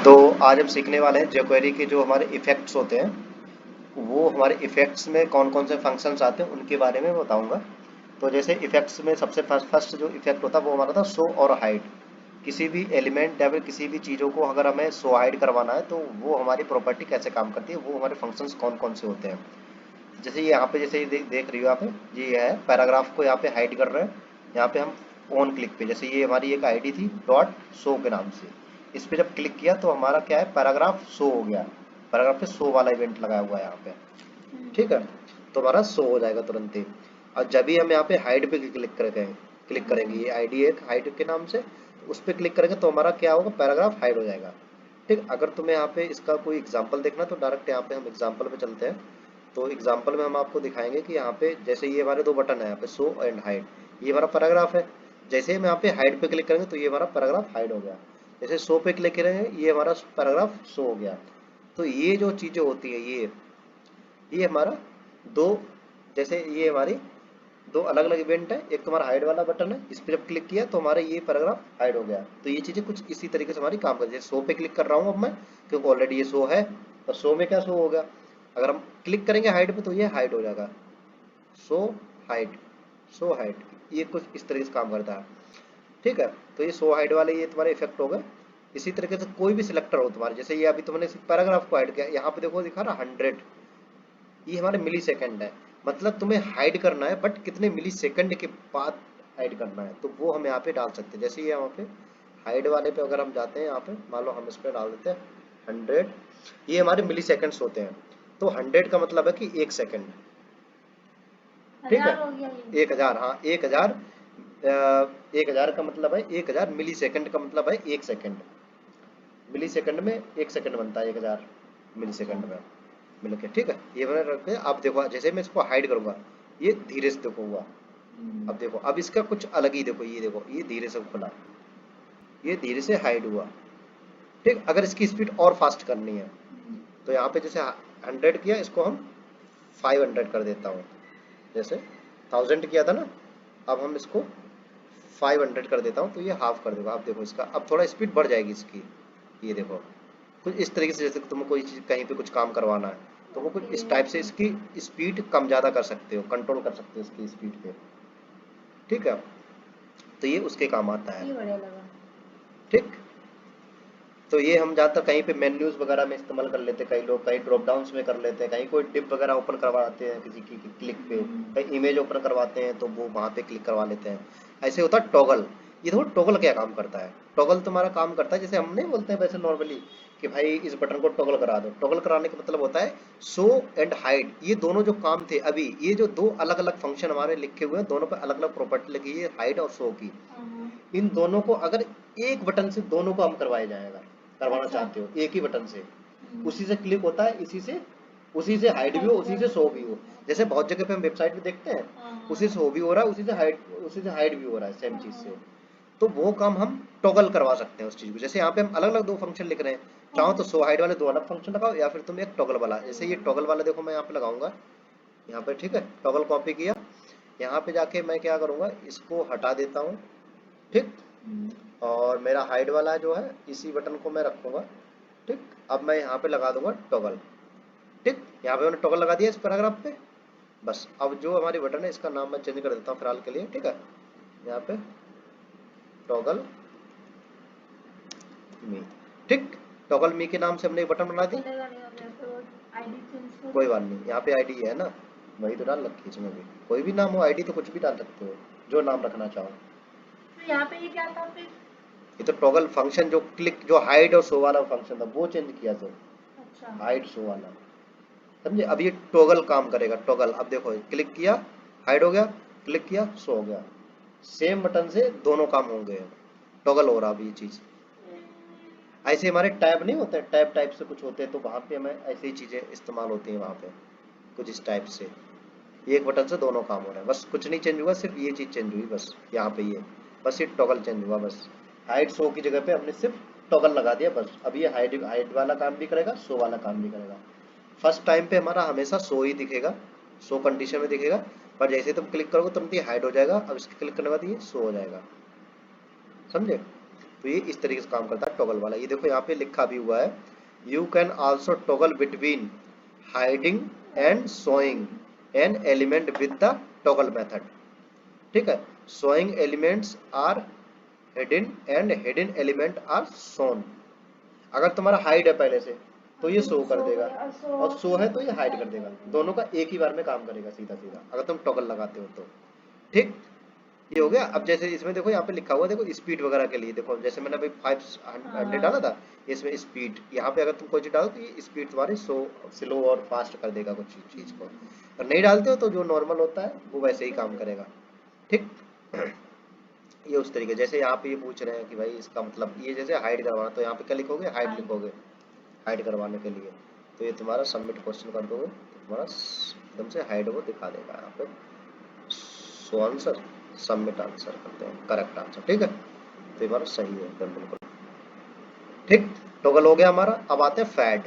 तो आज हम सीखने वाले हैं jQuery के जो हमारे इफेक्ट्स होते हैं, वो हमारे इफेक्ट्स में कौन कौन से फंक्शंस आते हैं उनके बारे में बताऊंगा। तो जैसे इफेक्ट्स में सबसे फर्स्ट जो इफेक्ट होता है वो हमारा था शो और हाइड। किसी भी एलिमेंट या फिर किसी भी चीज़ों को अगर हमें शो हाइड करवाना है तो वो हमारी प्रॉपर्टी कैसे काम करती है, वो हमारे फंक्शंस कौन कौन से होते हैं। जैसे ये यहाँ पे जैसे ये देख रही हो आप, ये है पैराग्राफ को यहाँ पे हाइड कर रहे हैं। यहाँ पे हम ऑन क्लिक पे, जैसे ये हमारी एक आईडी थी डॉट शो के नाम से, इस पे जब क्लिक किया तो हमारा क्या है, पैराग्राफ शो हो गया। पैराग्राफ पे शो वाला इवेंट लगाया हुआ है यहाँ पे, ठीक है। तो हमारा शो हो जाएगा तुरंत ही। और जब भी हम यहाँ पे हाइड पे क्लिक करेंगे ये आईडी एक हाइड के नाम से, उस पर क्लिक करेंगे तो हमारा क्या होगा, पैराग्राफ हाइड हो जाएगा। ठीक, अगर तुम्हें यहाँ पे इसका कोई एग्जांपल देखना तो डायरेक्ट यहाँ पे हम एग्जांपल पे चलते हैं। तो एग्जांपल में हम आपको दिखाएंगे कि यहाँ पे जैसे ये हमारे दो बटन है यहाँ पे शो एंड हाइड, ये हमारा पैराग्राफ है। जैसे हम यहाँ पे हाइड पे क्लिक करेंगे तो ये हमारा पैराग्राफ हाइड हो गया। जैसे शो पे क्लिक करेंगे ये हमारा पैराग्राफ शो हो गया। तो ये जो चीजें होती है ये हमारा दो, जैसे ये हमारी दो अलग अलग इवेंट है। एक तुम्हारा हाइड वाला बटन है, इस पर जब क्लिक किया तो हमारा ये पैराग्राफ हाइड हो गया। तो ये चीजें कुछ इसी तरीके से हमारी काम करती है। शो पे क्लिक कर रहा हूँ अब मैं, क्योंकि ऑलरेडी ये शो है, तो शो में क्या शो होगा, अगर हम क्लिक करेंगे हाइड पे तो ये हाइड हो जाएगा। शो हाइड, शो हाइड, ये कुछ इस तरीके से काम करता है। ठीक है, तो ये शो हाइड वाले ये तुम्हारे इफेक्ट हो गए। इसी तरीके से कोई भी सिलेक्टर हो तुम्हारे, जैसे ये अभी तुमने पैराग्राफ को हाइड किया, यहाँ पे देखो दिखा रहा 100, ये हमारे मिली सेकेंड है। मतलब तुम्हें हाइड करना है बट कितने मिली सेकेंड के बाद हाइड करना है, तो वो हम यहाँ पे डाल सकते हैं। जैसे ये यहाँ पे हाइड वाले पे अगर हम जाते हैं, यहाँ पे मान लो हम इस पे डाल देते हैं 100, ये हमारे मिली सेकेंड्स होते हैं। तो 100 का मतलब है कि 1 सेकेंड, ठीक है। 1000, हाँ 1000, 1000 का मतलब है 1000, मिली सेकेंड का मतलब है 1 सेकेंड। मिली सेकेंड में 1 सेकेंड बनता है, 1000 मिली सेकेंड में मिल के, ठीक है। ये मैंने रखे। अब देखो जैसे मैं इसको हाइड करूंगा ये धीरे से देखो हुआ। अब देखो अब इसका कुछ अलग ही देखो, ये देखो ये धीरे से खुला, ये धीरे से हाइड हुआ। ठीक, अगर इसकी स्पीड और फास्ट करनी है तो यहाँ पे जैसे 100 किया, इसको हम 500 कर देता हूँ। जैसे 1000 किया था ना, अब हम इसको 500 कर देता हूँ तो ये हाफ कर देगा। अब देखो इसका अब थोड़ा स्पीड बढ़ जाएगी इसकी, ये देखो कुछ इस तरीके से। जैसे तुम्हें कोई चीज कहीं पे कुछ काम करवाना है तो वो कुछ इस टाइप से इसकी स्पीड कम ज्यादा कर सकते हो, कंट्रोल कर सकते हो इसकी स्पीड पे, ठीक है। तो ये उसके काम आता है, ठीक। तो ये हम ज्यादातर कहीं पे मेन्यूज वगैरह में इस्तेमाल कर लेते हैं, कई लोग कहीं ड्रॉप डाउन्स में कर लेते हैं, कहीं कोई डिप वगैरह ओपन करवाते हैं किसी की क्लिक पे, कहीं इमेज ओपन करवाते हैं तो वो वहां पे क्लिक करवा लेते हैं। ऐसे होता है टॉगल। ये देखो टॉगल क्या काम करता है, टॉगल तुम्हारा काम करता है जैसे हम नहीं बोलते हैं वैसे नॉर्मली कि भाई इस बटन को टॉगल करा दो। टॉगल कराने का मतलब होता है शो एंड हाइड, ये दोनों जो काम थे अभी, ये जो दो अलग अलग फंक्शन हमारे लिखे हुए हैं, दोनों पे अलग अलग प्रॉपर्टी लगी है हाइड और शो की। इन दोनों को अगर एक बटन से दोनों को हम करवाया जाएगा, करवाना चाहते हो एक ही बटन से, उसी से क्लिक होता है, उसी से हाइड भी हो, उसी से शो भी हो। जैसे बहुत जगह पे हम वेबसाइट पे देखते हैं उसी से शो भी हो रहा है, उसी से हाइड भी हो रहा है सेम चीज से। तो वो काम हम टॉगल करवा सकते हैं उस चीज को। जैसे यहाँ पे हम अलग अलग दो फंक्शन लिख रहे हैं, चाहो तो शो हाइड वाले दो अलग फंक्शन लगाओ या फिर तुम एक टॉगल वाला, जैसे ये टॉगल वाला देखो मैं यहाँ पे लगाऊंगा, यहाँ पे, ठीक है। टॉगल कॉपी किया, यहाँ पे जाके मैं क्या करूंगा, इसको हटा देता हूँ, ठीक। और मेरा हाइड वाला जो है इसी बटन को मैं रखूंगा, ठीक। अब मैं यहाँ पे लगा दूंगा टॉगल, ठीक। यहाँ पे मैंने टॉगल लगा दिया इस पैराग्राफ पे। बस अब जो हमारी बटन है इसका नाम मैं चेंज कर देता हूँ फिलहाल के लिए, ठीक है। यहाँ पे टॉगल मी, ठीक। टॉगल मी के नाम से हमने एक बटन बना दी, कोई बात नहीं, यहाँ पे आईडी है ना, वही तो डाल रखी है इसमें भी, कोई भी नाम हो, आईडी तो कुछ भी डाल सकते हो जो नाम रखना चाहो। तो यहाँ पे ये क्या था फिर, ये तो टॉगल फंक्शन जो क्लिक जो हाइड और शो वाला फंक्शन था वो चेंज किया तो, अच्छा हाइड शो वाला, समझे। अब ये टॉगल काम करेगा, टॉगल। अब देखो क्लिक किया हाइड हो गया, क्लिक किया शो हो गया, सेम बटन से दोनों काम होंगे, टॉगल हो रहा अभी ये चीज। ऐसे हमारे टैब नहीं होते, टैब टाइप से कुछ होते हैं तो वहां पे हमें ऐसी ही चीजें इस्तेमाल होती हैं वहां पे, कुछ इस टाइप से। एक बटन से दोनों काम हो रहे हैं, बस कुछ नहीं चेंज हुआ, सिर्फ ये चीज चेंज हुई बस यहाँ पे, ये बस ये टॉगल चेंज हुआ बस। हाइड शो की जगह पे हमने सिर्फ टॉगल लगा दिया बस। अब ये हाइड हाइड वाला काम भी करेगा, शो वाला काम भी करेगा। फर्स्ट टाइम पे हमारा हमेशा शो ही दिखेगा, शो कंडीशन में दिखेगा, पर जैसे तुम क्लिक करोगे तुरंत ही हाइड हो जाएगा। अब इसके क्लिक करने के बाद ये शो हो जाएगा, समझे। तो ये इस तरीके से काम करता है टॉगल वाला। ये देखो यहाँ पे लिखा भी हुआ है, you can also toggle between hiding and showing an element with the toggle method. ठीक है, showing elements are hidden and hidden element are shown. अगर तुम्हारा हाइड है पहले से तो ये शो कर देगा, और शो है तो ये हाइड कर देगा। दोनों का एक ही बार में काम करेगा सीधा सीधा, अगर तुम टॉगल लगाते हो तो। ठीक, ये हो गया। अब जैसे इसमें देखो यहाँ पे लिखा हुआ, देखो स्पीड वगैरह के लिए, देखो जैसे मैंने अभी 500 डाला था, इसमें स्पीड, यहाँ पे अगर तुम कोई चीज डालो तो ये स्पीड तुम्हारी स्लो और फास्ट कर देगा कुछ चीज को। और नहीं डालते हो तो जो नॉर्मल होता है वो वैसे ही काम करेगा। ठीक, ये उस तरीके, जैसे यहाँ पे ये पूछ रहे हैं कि भाई इसका मतलब ये जैसे हाइड करवाना, तो यहाँ पे क्या लिखोगे, हाइड लिखोगे, हाइड करवाने के लिए। तो ये तुम्हारा सबमिट क्वेश्चन कर दोगे तो तुम्हारा एकदम से हाइड वो दिखा देगा यहाँ पे। सो आंसर, सबमिट आंसर करते हैं, करेक्ट आंसर। ठीक है, तो हमारा सही है एकदम बिल्कुल। ठीक, टॉगल हो गया हमारा। अब आते हैं फैड।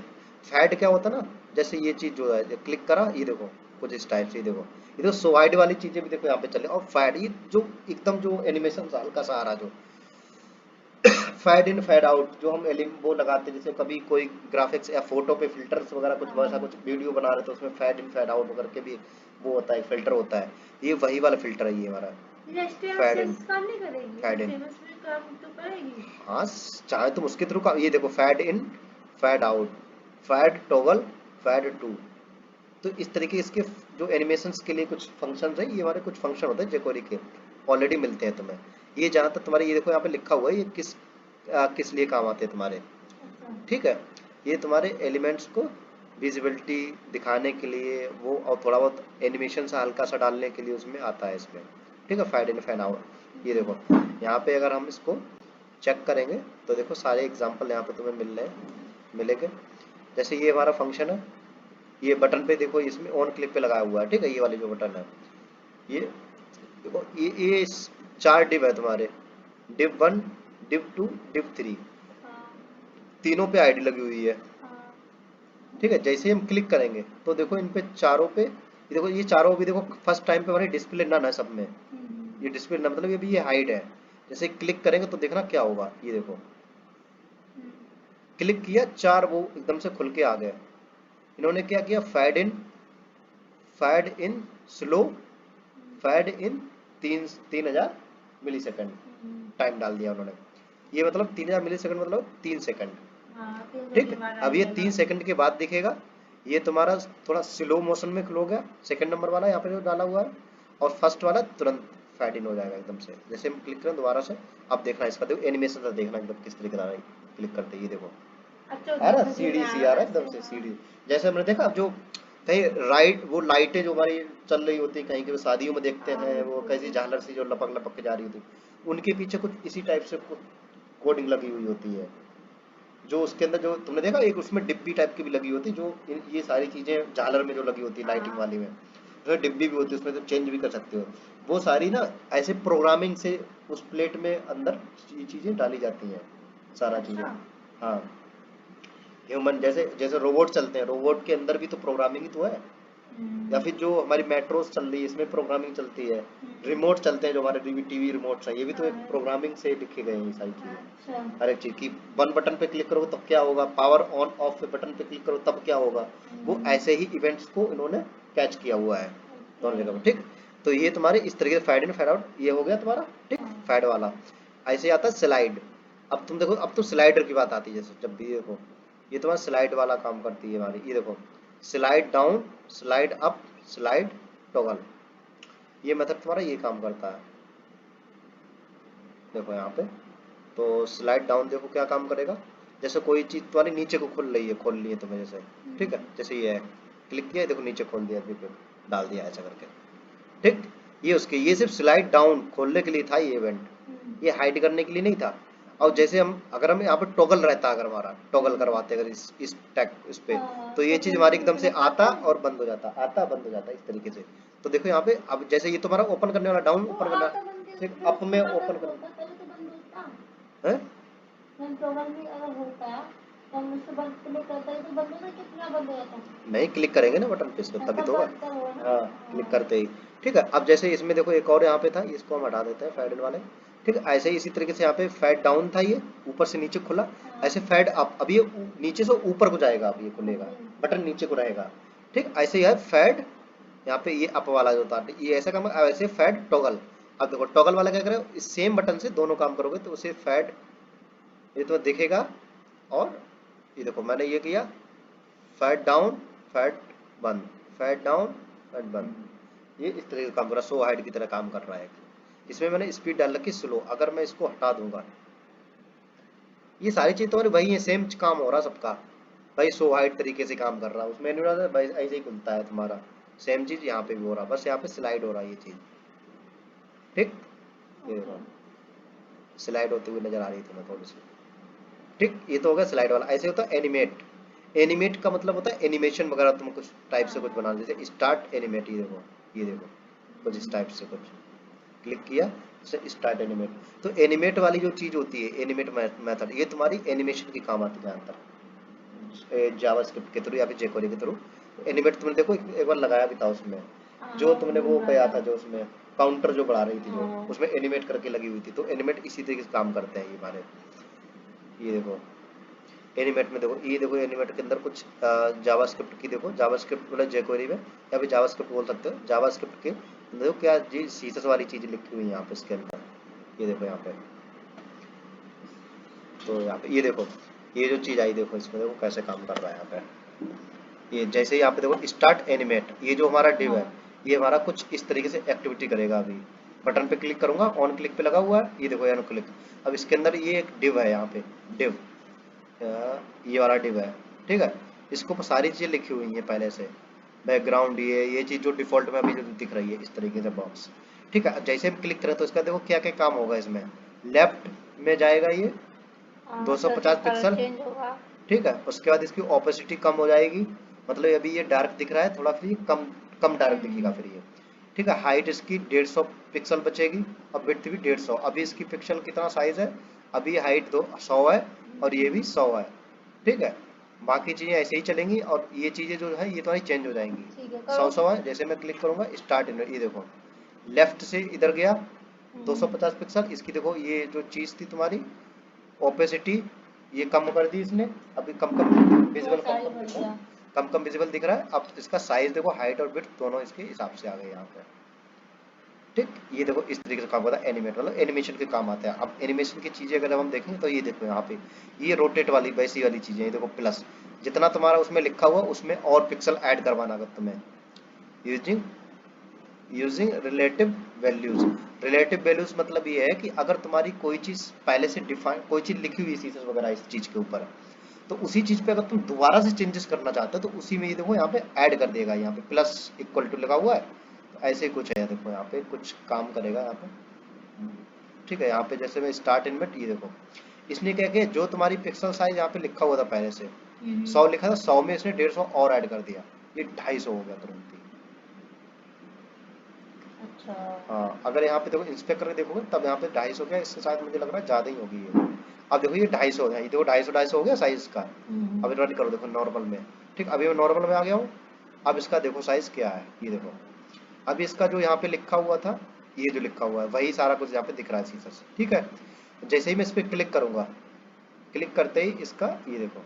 फैड क्या होता है ना, जैसे ये चीज जो है क्लिक करा, ये देखो कुछ इस टाइप से, देखो ये तो सोवाइड वाली चीजें भी देखो यहाँ पे चले। और फैड, ये जो एकदम जो एनिमेशन हल्का सा आ रहा, जो फैड इन फैड आउट, जो हम वो लगाते हैं, जैसे कभी कोई ग्राफिक्स या फोटो पे फिल्टर्स वगैरह कुछ वैसा कुछ वीडियो बना रहे तो उसमें फैड इन फैड आउट करके भी वो होता है, फिल्टर होता है। ये वही वाला फिल्टर है ये हमारा, फैड इन, फैड इन। हाँ, चाहे तुम उसके थ्रू का, ये देखो fade in fade out, fade toggle, fade to. तो इस तरीके इसके जो एनिमेशंस के लिए कुछ फंक्शंस है, ये हमारे कुछ फंक्शन होते हैं jQuery के, ऑलरेडी मिलते हैं तुम्हें। ये जहाँ तक तुम्हारे, ये देखो यहाँ पे लिखा हुआ है, ये किस लिए काम आते हैं तुम्हारे। ठीक है, ये तुम्हारे एलिमेंट्स को विजिबिलिटी दिखाने के लिए वो, और थोड़ा बहुत एनिमेशन सा हल्का सा डालने के लिए उसमें आता है इसमें। ठीक है, फैड इन फैड आउट। ये देखो यहाँ पे अगर हम इसको चेक करेंगे तो देखो सारे एग्जांपल यहाँ पे तुम्हें मिलेंगे। जैसे ये हमारा फंक्शन है, ये बटन पे देखो, इसमें ऑन क्लिक पे लगाया हुआ है। ठीक है, ये वाली जो बटन है, ये देखो, ये 4 डिव है तुम्हारे, डिव 1, डिव 2, डिव 3, तीनों पे आईडी लगी हुई है। ठीक है, जैसे हम क्लिक करेंगे तो देखो इन पे चारों पे, ये देखो ये चारों भी देखो फर्स्ट टाइम पे हमारे डिस्प्ले नन है सब में। ये डिस्प्ले नन मतलब ये भी, ये हाइड है। जैसे क्लिक करेंगे तो देखना क्या होगा, ये देखो क्लिक किया, 4 वो एकदम से खुल के आ गए। इन्होंने क्या किया, fade in slow, fade in 3000 millisecond time डाल दिया उन्होंने। ये मतलब 3000 मिली सेकेंड मतलब 3 सेकंड। ठीक, अब ये 3 सेकंड के बाद दिखेगा। ये तुम्हारा थोड़ा स्लो मोशन में क्लो गया, सेकंड नंबर वाला यहाँ पे जो डाला हुआ है, और फर्स्ट वाला तुरंत फैड इन हो जाएगा एकदम से। जैसे हम क्लिक करें दोबारा से, अब देखना इसका, देखो एनिमेशन से देखना एकदम किस तरीके का क्लिक करते ही, देखो आ रहा सीढ़ी सी आ रहा है एकदम से सीढ़ी। जैसे हमने देखा, अब जो कहीं राइट वो लाइटें जो हमारी चल रही होती है, कहीं के शादियों में देखते हैं वो कैसी झालर सी जो लपक लपक के जा रही होती, उनके पीछे कुछ इसी टाइप से कोडिंग लगी हुई होती है। जो उसके अंदर जो तुमने देखा, एक उसमें डिब्बी टाइप की भी लगी होती है, जो ये सारी चीजें झालर में जो लगी होती है लाइटिंग वाली में, तो डिब्बी भी होती है, उसमें तो चेंज भी कर सकते हो। वो सारी ना ऐसे प्रोग्रामिंग से उस प्लेट में अंदर ये चीजें डाली जाती हैं, सारा चीजें। हाँ, ह्यूमन जैसे जैसे रोबोट चलते हैं, रोबोट के अंदर भी तो प्रोग्रामिंग ही तो है। या फिर जो हमारी मेट्रोस चल रही है, इसमें प्रोग्रामिंग चलती है। रिमोट चलते हैं जो हमारे टीवी रिमोट्स हैं, ये भी तो एक प्रोग्रामिंग से लिखे गए हैं ये सारी चीजें। हर एक चीज की वन बटन पे क्लिक करोगे तब क्या होगा, पावर ऑन ऑफ पे बटन पे क्लिक करो तब क्या होगा, वो ऐसे ही इवेंट्स को इन्होंने कैच किया हुआ है दोनों जगह पे। ठीक, तो ये तुम्हारे इस तरीके से फैड इन फैड आउट ये हो गया तुम्हारा। ठीक, फैड वाला। ऐसे आता है स्लाइड। अब तुम देखो, अब तो स्लाइडर की बात आती है, जैसे जब भी देखो ये तुम्हारा स्लाइड वाला काम करती है हमारी। ये देखो slide down, slide up, slide toggle, ये मेथड तुम्हारा ये काम करता है। देखो यहाँ पे तो स्लाइड डाउन देखो क्या काम करेगा, जैसे कोई चीज तुम्हारी नीचे को खोल रही है, खोल ली है तुम्हें जैसे। ठीक है, जैसे ये है, क्लिक किया देखो नीचे खोल दिया, देखो डाल दिया ऐसा करके। ठीक, ये उसके, ये सिर्फ स्लाइड डाउन खोलने के लिए था ये इवेंट, ये हाइड करने के लिए नहीं था। और जैसे हम अगर हम यहाँ पे टॉगल रहता, अगर हमारा टॉगल करवाते अगर इस टैग इस पे, तो ये चीज हमारी एकदम से आता और बंद हो जाता, आता बंद हो जाता इस तरीके से। तो देखो यहाँ पे अब जैसे ये तुम्हारा ओपन करने वाला डाउन ओपन करना, सिर्फ अप में ओपन करना है। नहीं, क्लिक करेंगे ना बटन पे इसको तभी तो होगा। हाँ, क्लिक करते ही। ठीक है, अब जैसे इसमें देखो एक और यहाँ पे था, इसको हम हटा देते हैं फैड इन वाले। ठीक है। ऐसे ही इसी तरीके से यहाँ पे फैड डाउन था, ये ऊपर से नीचे खुला, ऐसे फैड अप, अब ये नीचे से ऊपर को जाएगा, अब ये खुलेगा, बटन नीचे को रहेगा। ठीक, ऐसे ही है फैड, यहाँ पे ये अप वाला जो था ये ऐसा काम, ऐसे फैड टॉगल। अब देखो टॉगल वाला क्या करे, इस सेम बटन से दोनों काम करोगे तो उसे फैड, ये तो दिखेगा। और ये देखो मैंने ये किया, फैड डाउन, फैड बंद, फैड डाउन, फैड बंद, ये इस तरह का काम कर रहा है, सो हाइड की तरह काम कर रहा है। इसमें मैंने स्पीड डाल रखी स्लो, अगर मैं इसको हटा दूंगा, ये सारी चीज तो वही है, सेम काम हो रहा सबका भाई, सो हाइड तरीके से काम कर रहा है, उसमें नहीं रहा भाई, ऐसे ही खुलता है तुम्हारा। सेम चीज यहाँ पे भी हो रहा, बस यहाँ पे स्लाइड हो रहा है ये चीज। ठीक, ये स्लाइड होती हुई नजर आ रही थी मैं थोड़ी सी। ठीक, ये तो हो गया स्लाइड वाला। ऐसे होता है एनिमेट, एनिमेट का मतलब होता है एनिमेशन वगैरह, तुम कुछ टाइप से कुछ बना, जैसे स्टार्ट एनिमेट, ये देखो, ये देखो कुछ इस टाइप से कुछ क्लिक किया, जैसे स्टार्ट एनिमेट। तो एनिमेट वाली जो चीज होती है, एनिमेट मेथड, ये तुम्हारी एनिमेशन की काम आती है ज्यादातर जावास्क्रिप्ट के थ्रू या फिर jQuery के थ्रू। एनिमेट तुमने देखो एक बार लगाया भी था उसमें, जो तुमने वो किया था, जो उसमें काउंटर जो बढ़ा रही थी, जो उसमें एनिमेट करके लगी हुई थी, तो एनिमेट इसी तरीके से काम करते हैं ये हमारे। ये देखो एनिमेट में देखो, ये देखो एनिमेट के अंदर कुछ जावास्क्रिप्ट की, देखो जावास्क्रिप्ट मतलब jQuery में, या फिर जावास्क्रिप्ट बोल सकते हो, जावास्क्रिप्ट के देखो क्या जी सीसस वाली चीज लिखी हुई है यहाँ पे इसके अंदर। ये देखो यहाँ पे, तो यहाँ पे ये देखो, ये जो चीज आई देखो इसमें, देखो कैसे काम कर रहा है यहाँ पे। ये जैसे ही यहाँ पे देखो स्टार्ट एनिमेट, ये जो हमारा डिव है, ये हमारा कुछ इस तरीके से एक्टिविटी करेगा। अभी बटन पे क्लिक करूंगा, ऑन क्लिक पे लगा हुआ है, ये देखो ऑन क्लिक। अब इसके अंदर ये एक डिव है, यहाँ पे डिव, ये वाला डिव है। ठीक है, इसको सारी चीजें लिखी हुई हैं पहले से, बैकग्राउंड, ये चीज जो डिफॉल्ट में अभी जो दिख रही है इस तरीके से बॉक्स। ठीक है, जैसे हम क्लिक करें तो इसका देखो क्या क्या काम होगा इसमें। लेफ्ट में जाएगा ये 250 पिक्सल, ठीक है। उसके बाद इसकी ओपेसिटी कम हो जाएगी, मतलब अभी ये डार्क दिख रहा है थोड़ा, फिर ये कम कम डार्क दिखेगा फिर ये। ठीक है, हाइट इसकी 150 पिक्सल बचेगी, और विड्थ भी 150। अभी इसकी पिक्सल कितना साइज है, अभी हाइट 100 है और ये भी 100 है। ठीक है, बाकी चीजें ऐसे ही चलेंगी, और ये चीजें जो है ये तुम्हारी चेंज हो जाएंगी। 100 है, जैसे मैं क्लिक करूंगा स्टार्ट, ये देखो लेफ्ट से इधर गया 250 पिक्सल, इसकी देखो ये जो चीज थी तुम्हारी ओपेसिटी, ये कम कर दी इसने, अभी कम कम विजिबल, कम कम विजिबल दिख रहा है। अब इसका साइज देखो, हाइट और विड्थ दोनों इसके हिसाब से आ गए यहाँ पे। ठीक, ये देखो इस तरीके से काम होता है एनिमेट, मतलब एनिमेशन के काम आता है। अब एनिमेशन की चीजें अगर हम देखें तो ये देखो यहाँ पे, ये रोटेट वाली वैसी वाली चीजें, ये देखो प्लस, जितना तुम्हारा उसमें लिखा हुआ उसमें और पिक्सल ऐड करवाना अगर तुम्हें, using using relative values. Relative values मतलब ये है कि अगर तुम्हारी कोई चीज पहले से डिफाइन, कोई चीज लिखी हुई है वगैरह इस चीज के ऊपर, तो उसी चीज पे अगर तुम दोबारा से चेंजेस करना चाहते हो तो उसी में ये देखो यहाँ पे ऐड कर देगा, यहाँ पे प्लस इक्वल टू लगा हुआ है, तो ऐसे कुछ है, देखो यहाँ पे कुछ काम करेगा यहाँ पे। ठीक है, यहाँ पे जैसे मैं स्टार्ट इनमेट, ये देखो इसने क्या किया, जो तुम्हारी पिक्सल साइज यहाँ पे लिखा हुआ था पहले से 100 लिखा था, 100 में इसने 150 और ऐड कर दिया, ये 250 हो गया तुरंत ही। हाँ, अगर यहाँ पे देखो इंस्पेक्ट करके देखोगे तब यहाँ पे 250 हो गया, इससे शायद मुझे लग रहा है ज्यादा ही होगी ये। अब देखो ये 250 हो गया, ये देखो 250 हो गया साइज का। अब रन करो, देखो नॉर्मल में, ठीक, अभी मैं नॉर्मल में आ गया हूँ। अब इसका देखो साइज क्या है, ये देखो अब इसका जो यहाँ पे लिखा हुआ था, ये जो लिखा हुआ है वही सारा कुछ यहाँ पे दिख रहा है सीधा से। ठीक है, जैसे ही मैं इस पर क्लिक करूंगा, क्लिक करते ही इसका ये देखो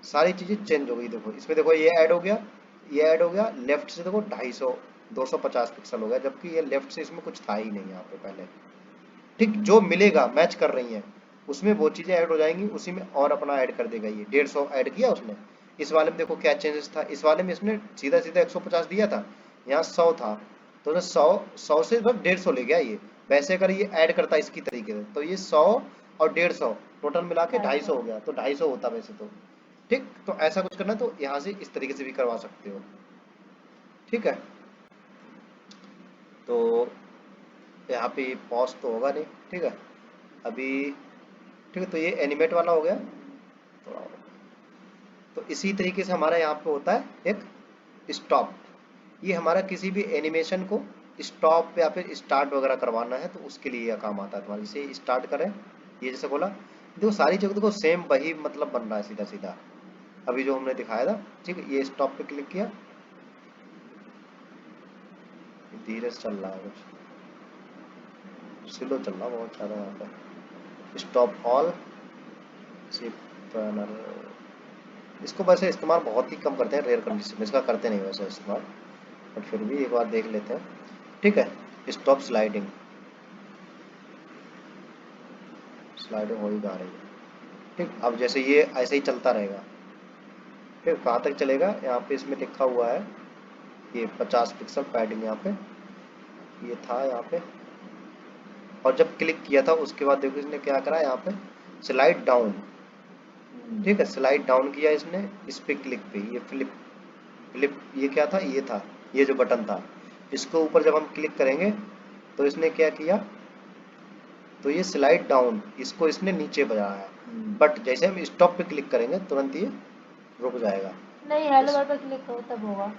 सारी चीजें चेंज हो गई। देखो इसमें देखो ये ऐड हो गया, ये ऐड हो गया, लेफ्ट से देखो 250 250 पिक्सल हो गया, जबकि ये लेफ्ट से इसमें कुछ था ही नहीं यहाँ पे पहले। ठीक, जो मिलेगा मैच कर रही है उसमें वो चीजें ऐड हो जाएंगी, उसी में और अपना ऐड कर देगा। ये 150 ऐड किया उसने, इस वाले में देखो क्या चेंजेस था, इस वाले में इसने सीधा सीधा 150 दिया था, यहाँ 100 था, तो 100 से बस 150 ले गया ये। वैसे अगर ये ऐड करता इसकी तरीके से तो ये 100 और 150 टोटल मिला के 250 हो गया, तो 250 होता वैसे तो। ठीक, तो ऐसा कुछ करना है तो यहाँ से इस तरीके से भी करवा सकते हो। ठीक है, तो यहाँ पे पॉज तो होगा नहीं। ठीक है, अभी ठीक है, तो ये एनिमेट वाला हो गया थोड़ा। तो इसी तरीके से हमारा यहाँ पे होता है एक स्टॉप, ये हमारा किसी भी एनिमेशन को स्टॉप या फिर स्टार्ट वगैरह करवाना है तो उसके लिए यह काम आता है तुम्हारा। जैसे स्टार्ट करें, ये जैसे बोला, देखो सारी जगह देखो सेम वही मतलब बन रहा है सीधा सीधा, अभी जो हमने दिखाया था। ठीक है, ये स्टॉप पे क्लिक किया, धीरे से चल रहा है कुछ, स्लो चल रहा बहुत ज़्यादा यहाँ पे। स्टॉप ऑल पैनल, इसको वैसे इस्तेमाल बहुत ही कम करते हैं, रेयर कंडीशन में इसका करते नहीं वैसे इस्तेमाल, बट फिर भी एक बार देख लेते हैं। ठीक है, स्टॉप स्लाइडिंग, स्लाइडिंग हो ही जा रही है। ठीक, अब जैसे ये ऐसे ही चलता रहेगा, फिर कहाँ तक चलेगा, यहाँ पे इसमें लिखा हुआ है ये 50 पिक्सल पैडिंग, यहाँ पे ये था यहाँ पे, और जब क्लिक किया था उसके बाद देखो इसने क्या करा, यहाँ पे स्लाइड डाउन। ठीक है, स्लाइड डाउन किया इसने, इस पे क्लिक पे ये फ्लिप, फ्लिप ये क्या था, ये था, ये जो बटन था, इसको ऊपर जब हम क्लिक करेंगे तो इसने क्या किया, तो ये स्लाइड डाउन, इसको इसने नीचे बढ़ाया है, बट जैसे हम स्टॉप पे क्लिक करेंगे तुरंत ये रुक जाएगा। नहीं, हेलो बार पे क्लिक करो तब होगा।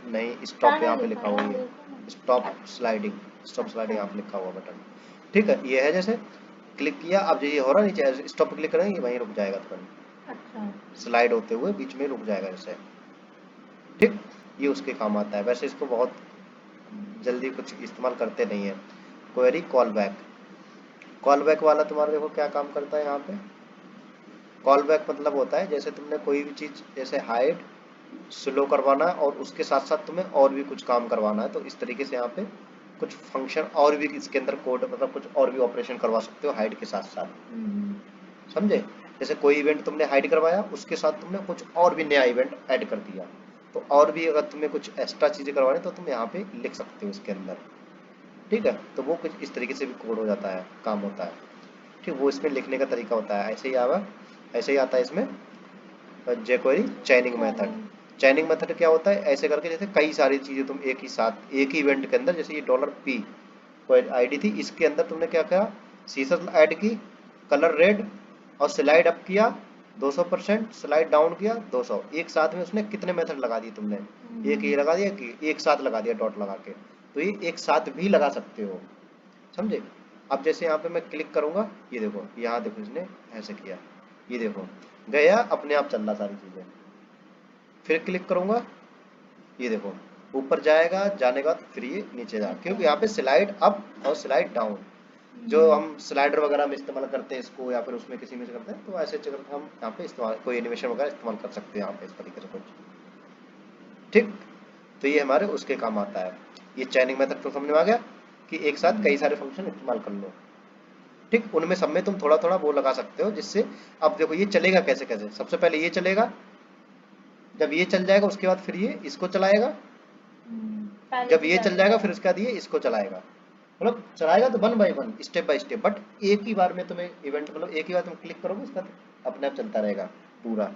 नहीं, स्टॉप यहाँ पे लिखा हुआ है, स्टॉप स्लाइडिंग, स्टॉप स्लाइडिंग यहाँ पे लिखा हुआ बटन। ठीक है, ये है, जैसे क्लिक किया, अब ये हो रहा नीचे, स्टॉप पे क्लिक करेंगे ये वहीं रुक जाएगा तुरंत। अच्छा, स्लाइड होते हुए बीच में रुक जाएगा जैसे। ठीक, ये उसके काम आता है, वैसे इसको बहुत जल्दी कुछ इस्तेमाल करते नहीं है। Query call back, call back वाला तुम्हारा देखो क्या काम करता है यहाँ पे। कॉल बैक मतलब होता है जैसे तुमने कोई भी चीज़ जैसे हाइड स्लो करवाना है और उसके साथ साथ तुम्हें और भी कुछ काम करवाना है, तो इस तरीके से यहाँ पे कुछ फंक्शन और भी इसके अंदर कोड मतलब कुछ और भी ऑपरेशन करवा सकते हो हाइड के साथ साथ। समझे, जैसे कोई इवेंट तुमने हाइड करवाया उसके साथ तुमने कुछ और भी नया इवेंट ऐड कर दिया, तो और भी अगर तुम्हें कुछ एक्स्ट्रा चीज़ें करवानी तो तुम यहाँ पे लिख सकते हो इसके अंदर। ठीक है, तो वो कुछ इस तरीके से भी कोड हो जाता है, काम होता है। ठीक, वो इसमें लिखने का तरीका होता है, ऐसे ही आवा, ऐसे ही आता है इसमें jQuery चैनिंग मेथड। चैनिंग मेथड क्या होता है, ऐसे करके जैसे कई सारी चीज़ें तुम एक ही साथ एक ही इवेंट के अंदर, जैसे ये $P कोई आईडी थी, इसके अंदर तुमने क्या किया, सीसर ऐड की, कलर रेड, और स्लाइड अप किया 200%, स्लाइड डाउन किया 200, एक साथ में उसने कितने मेथड लगा दिए तुमने, एक ये लगा दिया कि एक साथ लगा दिया डॉट लगा के, तो ये एक साथ भी लगा सकते हो। समझे, अब जैसे यहाँ पे मैं क्लिक करूंगा, ये देखो यहाँ देखो इसने ऐसे किया, ये देखो गया अपने आप चल रहा सारी चीजें, फिर क्लिक करूंगा ये देखो ऊपर जाएगा, जाने के बाद फिर ये नीचे जा, क्योंकि यहाँ पे स्लाइड अप और स्लाइड डाउन जो हम स्लाइडर वगैरह में इस्तेमाल करते हैं इसको, या फिर उसमें किसी में से करते हैं, तो ऐसे जगह हम यहाँ पे इस्तेमाल कोई एनिमेशन वगैरह इस्तेमाल कर सकते हैं यहाँ पे इस तरीके से कुछ। ठीक, तो ये हमारे उसके काम आता है। ये चैनिंग मेथड तो समझ में आ गया कि एक साथ कई सारे फंक्शन इस्तेमाल कर लो। ठीक, उनमें सब में तुम थोड़ा थोड़ा वो लगा सकते हो, जिससे अब देखो ये चलेगा कैसे कैसे, सबसे पहले ये चलेगा, जब ये चल जाएगा उसके बाद फिर ये इसको चलाएगा, जब ये चल जाएगा फिर उसके बाद ये इसको चलाएगा, मतलब चलाएगा तो 1 by 1 step by step, but एक ही बार में तुम्हें इवेंट मतलब एक ही बार तुम क्लिक करोगे उसका अपने आप चलता रहेगा पूरा।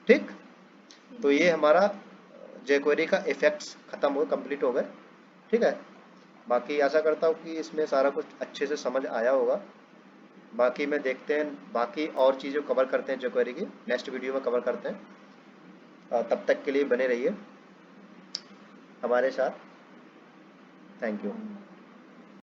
ठीक, तो ये हमारा jQuery का इफेक्ट्स खत्म हो कंप्लीट हो गए। ठीक है, बाकी आशा करता हूँ कि इसमें सारा कुछ अच्छे से समझ आया होगा। बाकी में देखते हैं, बाकी और चीज़ें कवर करते हैं jQuery की नेक्स्ट वीडियो में कवर करते हैं। तब तक के लिए बने रहिए हमारे साथ। Thank you.